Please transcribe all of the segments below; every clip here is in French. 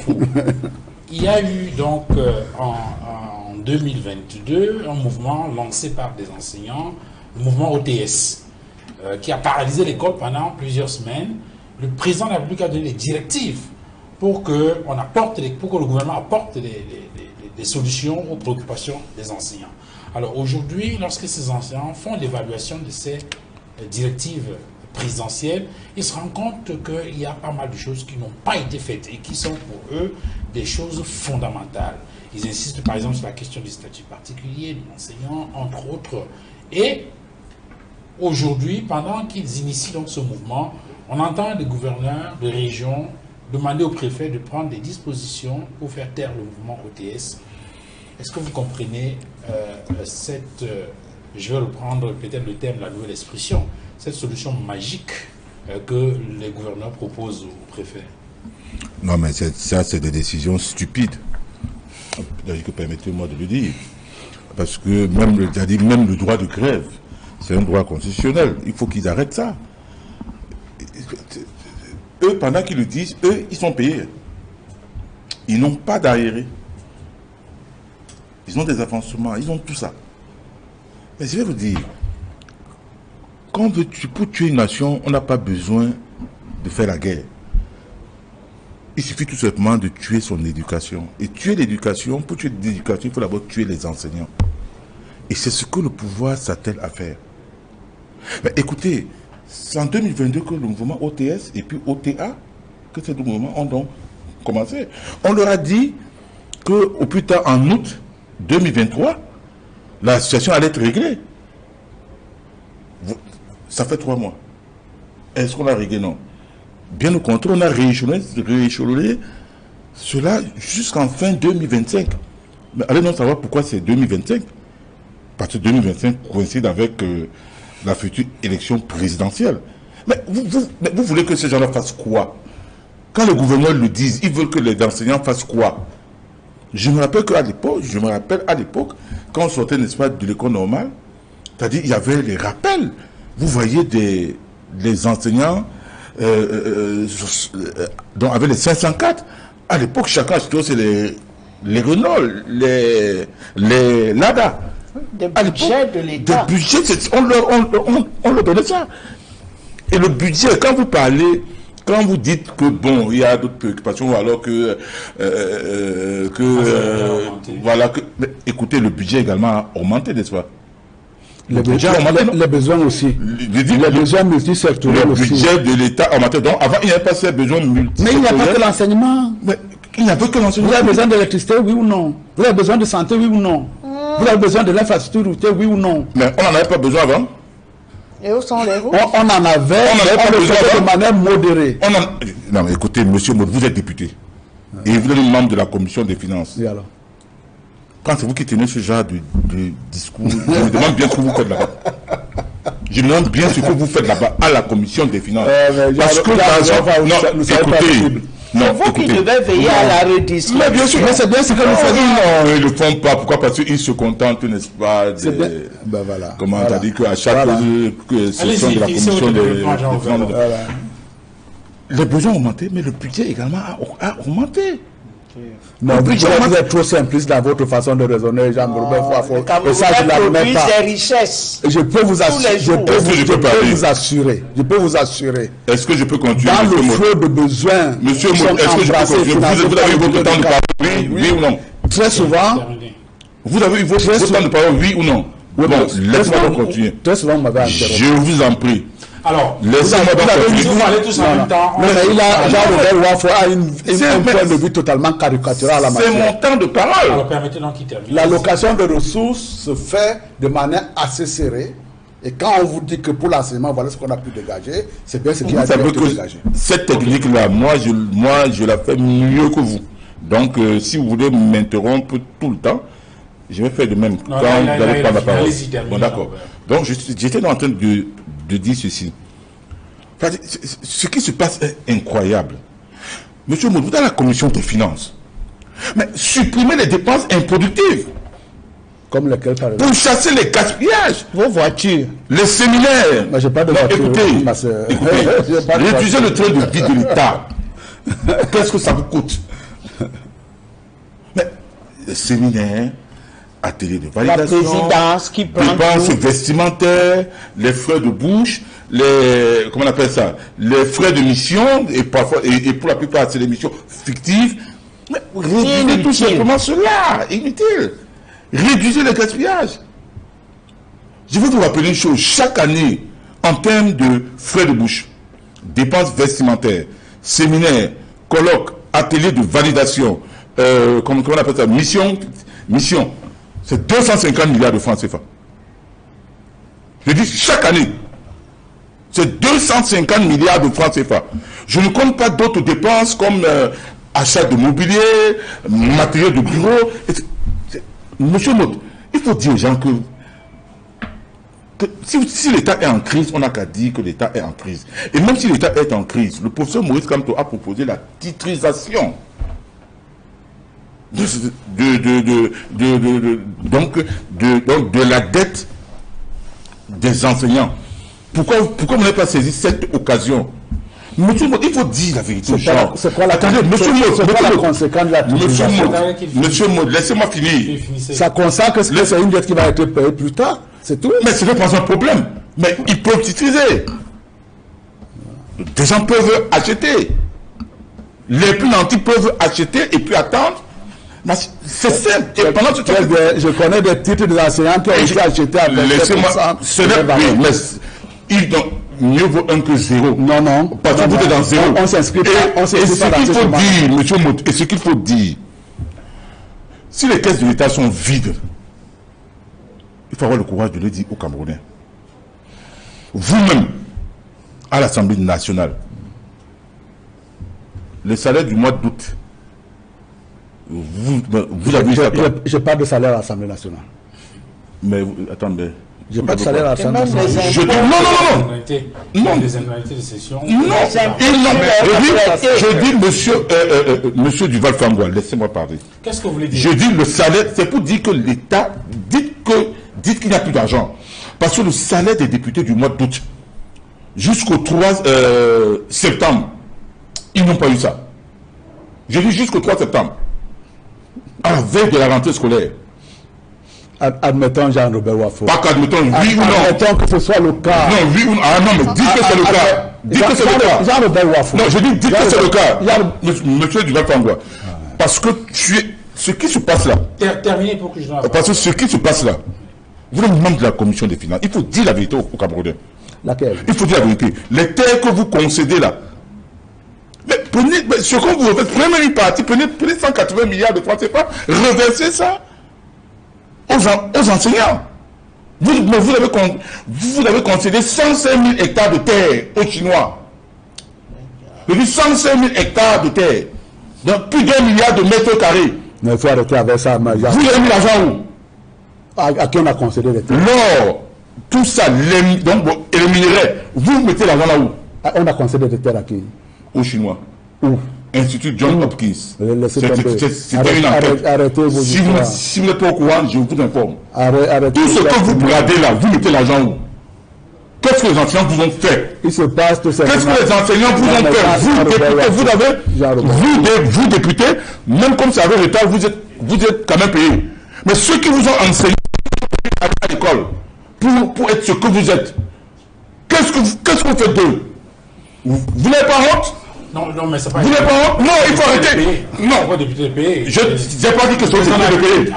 fou. Il y a eu donc en 2022 un mouvement lancé par des enseignants, le mouvement OTS, qui a paralysé l'école pendant plusieurs semaines. Le président de la République a donné des directives pour que le gouvernement apporte des solutions aux préoccupations des enseignants. Alors aujourd'hui, lorsque ces enseignants font l'évaluation de ces directives présidentielles, ils se rendent compte qu'il y a pas mal de choses qui n'ont pas été faites et qui sont pour eux des choses fondamentales. Ils insistent par exemple sur la question du statut particulier de l'enseignant, entre autres. Et aujourd'hui, pendant qu'ils initient donc ce mouvement, on entend les gouverneurs de région demander au préfet de prendre des dispositions pour faire taire le mouvement OTS. Est-ce que vous comprenez je vais reprendre peut-être le terme, la nouvelle expression, cette solution magique que les gouverneurs proposent au préfet? Non, mais ça, c'est des décisions stupides. Permettez-moi de le dire. Parce que même le droit de grève, c'est un droit constitutionnel. Il faut qu'ils arrêtent ça. Eux, pendant qu'ils le disent, eux, ils sont payés. Ils n'ont pas d'arriérés. Ils ont des avancements, ils ont tout ça. Mais je vais vous dire, pour tuer une nation, on n'a pas besoin de faire la guerre. Il suffit tout simplement de tuer son éducation. Et tuer l'éducation, pour tuer l'éducation, il faut d'abord tuer les enseignants. Et c'est ce que le pouvoir s'attelle à faire. Mais écoutez, c'est en 2022 que le mouvement OTS et puis OTA, que ces deux mouvements ont donc commencé. On leur a dit qu'au plus tard, en août 2023, la situation allait être réglée. Ça fait 3 mois. Est-ce qu'on a réglé? Non. Bien au contraire, on a rééchelonné cela jusqu'en fin 2025. Mais allez-nous savoir pourquoi c'est 2025. Parce que 2025 coïncide avec la future élection présidentielle. Mais vous voulez que ces gens-là fassent quoi? Quand les gouverneurs le disent, ils veulent que les enseignants fassent quoi? Je me rappelle à l'époque, quand on sortait, n'est-ce pas, de l'école normale, c'est-à-dire il y avait les rappels. Vous voyez les enseignants dont avec les 504. À l'époque, chacun achetait c'est les Renault, les Lada. Des budgets de l'État. Des budgets, on leur donnait ça. Et le budget, quand vous parlez, quand vous dites que bon, il y a d'autres préoccupations, alors voilà, mais écoutez, le budget également a augmenté, n'est-ce pas? Les besoins aussi. Les besoins multisectoriels aussi. Le budget de l'État a augmenté. Donc avant, il n'y avait pas ces besoins multisectoriels. Mais il n'y a pas que l'enseignement. Il n'y a pas que l'enseignement. Vous avez besoin d'électricité, oui ou non? Vous avez besoin de santé, oui ou non? Vous avez besoin de l'infrastructure routière, oui ou non? Mais on n'en avait pas besoin avant. Et où sont les routes? On en avait, on le faisait de manière modérée. Non mais écoutez, monsieur Maud, vous êtes député. Et vous êtes membre de la commission des finances. Et alors? Quand c'est vous qui tenez ce genre de discours, je me demande bien ce que vous faites là-bas. Je me demande bien ce que vous faites là-bas à la commission des finances. Parce que écoutez, c'est vous qui devez veiller à la redistribution. Mais bien sûr, mais c'est bien ce que nous faisons. Non, ils ne le font pas. Pourquoi? Parce qu'ils se contentent, n'est-ce pas, ben voilà. Comment on a dit qu'à chaque session de la commission des finances, les besoins ont augmenté, mais le budget également a augmenté. Non, vous êtes trop simpliste dans votre façon de raisonner, Jean-Robert Foifo. Et ça, je ne l'admets pas. Des richesses. Je peux vous assurer. Je peux vous assurer. Est-ce que je peux continuer? Dans le flot de besoins. Monsieur Maud, est-ce que je peux continuer? Vous avez eu votre temps de parole, oui ou non? Très souvent. Vous avez eu votre temps de parole, oui ou non? Bon, laissez-moi continuer. Très souvent, vous m'avez interrompu. Je vous en prie. Alors, laissez-moi continuer. Vous allez tous en même temps. Mais il a, Jean-Robert Wafo a un point de vue totalement caricatural à la matière. C'est mon temps de parole. Alors, permettez donc qu'il termine. L'allocation de ressources se fait de manière assez serrée. Et quand on vous dit que pour l'enseignement, voilà ce qu'on a pu dégager, c'est bien ce qu'il y a pu dégager. Cette technique-là, moi, je la fais mieux que vous. Donc, si vous voulez m'interrompre tout le temps, je vais faire de même. Non, quand vous allez prendre la parole. Bon, d'accord. Donc, j'étais en train de dire ceci. Ce qui se passe est incroyable. Monsieur Maud, vous êtes à la commission des finances. Mais supprimez les dépenses improductives. Comme lesquelles, par exemple? Pour chasser les gaspillages. Vos voitures. Les séminaires. Mais j'ai pas de voiture. Écoutez, réduisez le train de vie de l'État. Qu'est-ce que ça vous coûte? séminaires, ateliers de validation, la présidence qui prend dépenses vestimentaires, les frais de bouche, les, comment on appelle ça, les frais de mission, et parfois, et pour la plupart, c'est des missions fictives. Mais réduisez tout simplement cela, inutile. Réduisez le gaspillage. Je vais vous rappeler une chose, chaque année, en termes de frais de bouche, dépenses vestimentaires, séminaires, colloques, ateliers de validation, comment on appelle ça, mission, c'est 250 milliards de francs CFA. Je dis chaque année, c'est 250 milliards de francs CFA. Je ne compte pas d'autres dépenses comme achat de mobilier, matériel de bureau. Monsieur Mott, il faut dire aux gens que si l'État est en crise, on n'a qu'à dire que l'État est en crise. Et même si l'État est en crise, le professeur Maurice Kamto a proposé la titrisation de la dette des enseignants. Pourquoi vous n'avez pas saisi cette occasion? Monsieur Maud, il faut dire la vérité. C'est quoi la Monsieur Maud, laissez-moi finir. Ça concerne que c'est une dette qui va être payée plus tard. C'est tout. Mais ce n'est pas un problème. Mais ils peuvent utiliser. Des gens peuvent acheter. Les plus nantis peuvent acheter et puis attendre. C'est simple. Et pendant ce temps, je connais des titres des enseignants qui ont été achetés à 20%. Mais ils donnent mieux vaut 1 que 0. Non. Parce que vous êtes dans 0. On s'inscrit pas. Et ce qu'il faut dire, monsieur Mout, et ce qu'il faut dire, si les caisses de l'État sont vides, il faut avoir le courage de le dire aux Camerounais. Vous-même, à l'Assemblée nationale, le salaire du mois d'août, vous avez... Je parle de salaire à l'Assemblée nationale. Mais attendez. Je n'ai pas de salaire à l'Assemblée nationale. Non. Des annualités de session. Non. Je dis, monsieur Duval-Fangwa, laissez-moi parler. Qu'est-ce que vous voulez dire? Je dis le salaire, c'est pour dire que l'État, dites qu'il n'y a plus d'argent. Parce que le salaire des députés du mois d'août, jusqu'au 3 septembre, ils n'ont pas eu ça. Je dis jusqu'au 3 septembre, à la veille de la rentrée scolaire. Admettons Jean-Robert Wafo. Pas qu'admettons, oui ou non. Admettons que ce soit le cas. Non, oui ou non. Ah non, mais dites que c'est le cas. Dites que c'est le cas. Jean-Robert Wafo. Non, je dis, dites que c'est le cas. Monsieur Duval-Fangwa. Parce que ce qui se passe là. Terminé pour que je n'en Parce que ce qui se passe là, vous êtes membre de la commission des finances. Il faut dire la vérité aux Camerounais. Laquelle? Il faut dire la vérité. Les terres que vous concédez là. Mais prenez, ce que vous faites, prenez une partie, prenez 180 milliards de francs, c'est pas reverser ça aux enseignants. Vous avez concédé 105 000 hectares de terre aux Chinois. Je dis 105 000 hectares de terre. Donc plus d'1 milliard de mètres carrés. Mais il faut arrêter avec ça. Vous avez mis l'argent où? À qui on a concédé les terres? Non. Tout ça, donc et les minerais, vous mettez l'argent là où? On a concédé des terres à qui? Aux Chinois. Où? Institut John Hopkins. C'était une enquête. Arrêtez vos histoires. Si vous n'êtes pas au courant, je vous informe. Arrêtez. Tout ce que vous bradez là, vous mettez l'argent où? Qu'est-ce que les enseignants vous ont fait? Il se passe tout ça. Qu'est-ce que les enseignants vous ont fait? Vous députés, même comme ça avait l'état, vous êtes quand même payés. Mais ceux qui vous ont enseigné à l'école pour être ce que vous êtes, qu'est-ce que vous faites d'eux? Vous n'avez pas honte? Non, mais c'est pas... Vous n'avez pas honte? Non, il faut arrêter. Non. Pas député payé. Je n'ai pas dit que c'est député payé.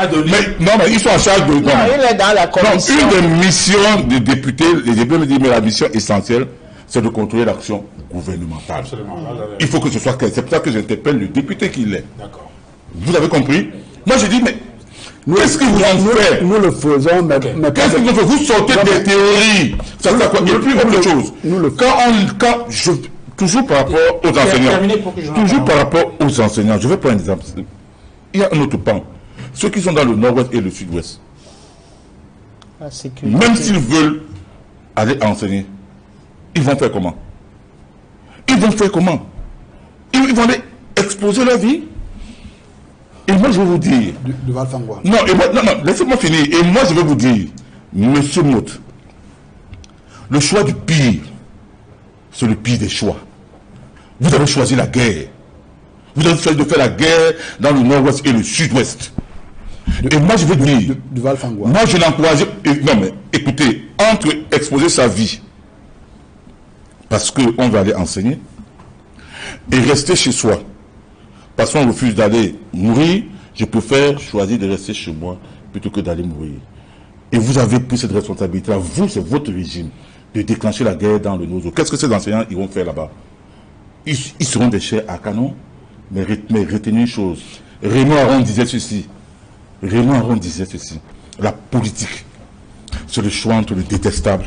Mais ils sont en charge de... Non, il est dans la commission. Non, une des missions des députés, les députés me disent, mais la mission essentielle, c'est de contrôler l'action gouvernementale. Absolument. Il faut que ce soit clair. C'est pour ça que j'interpelle le député qu'il est. D'accord. Vous avez compris? Moi, je dis, mais qu'est-ce qu'ils vous ont fait? Nous le faisons, mais qu'est-ce qu'ils vous ont fait? Vous sortez des théories. Ça veut quoi? Et puis, autre chose. Toujours par rapport aux enseignants. Toujours par rapport aux enseignants. Je vais prendre un exemple. Il y a un autre pan. Ceux qui sont dans le nord-ouest et le sud-ouest. Même s'ils veulent aller enseigner, ils vont faire comment? Ils vont aller exposer leur vie. Et moi, je vais vous dire... Non, laissez-moi finir. Et moi, je vais vous dire, monsieur Mout, le choix du pire, c'est le pire des choix. Vous avez choisi la guerre. Vous avez choisi de faire la guerre dans le nord-ouest et le sud-ouest. Et moi, je veux dire, moi, je l'encourage. Non, mais écoutez, entre exposer sa vie, parce qu'on va aller enseigner, et rester chez soi, parce qu'on refuse d'aller mourir, je préfère choisir de rester chez moi plutôt que d'aller mourir. Et vous avez pris cette responsabilité-là, vous, c'est votre régime, de déclencher la guerre dans le Nozo. Qu'est-ce que ces enseignants iront faire là-bas? Ils seront des chairs à canon, mais retenez une chose. Raymond Aron disait ceci. La politique, c'est le choix entre le détestable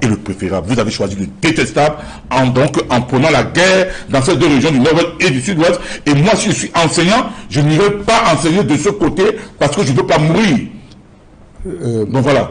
et le préférable. Vous avez choisi le détestable en prenant la guerre dans ces deux régions du nord-ouest et du sud-ouest. Et moi, si je suis enseignant, je n'irai pas enseigner de ce côté parce que je ne veux pas mourir. Donc voilà.